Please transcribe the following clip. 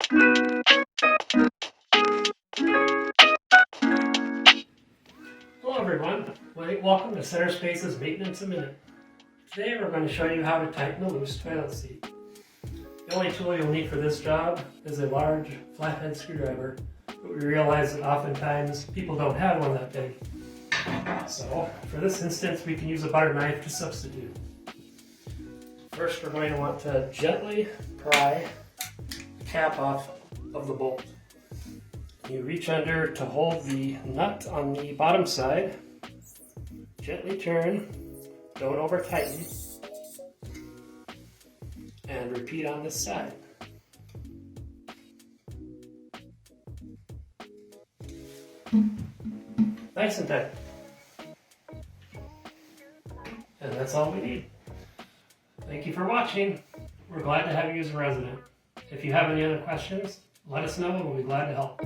Hello everyone, welcome to Centerspace's Maintenance a Minute. Today we're going to show you how to tighten a loose toilet seat. The only tool you'll need for this job is a large flathead screwdriver, but we realize that oftentimes people don't have one that big. So for this instance we can use a butter knife to substitute. First we're going to want to gently pry the cap off of the bolt. You reach under to hold the nut on the bottom side, gently turn, don't over tighten, and repeat on this side. Nice and tight. And that's all we need. Thank you for watching. We're glad to have you as a resident. If you have any other questions, let us know and we'll be glad to help.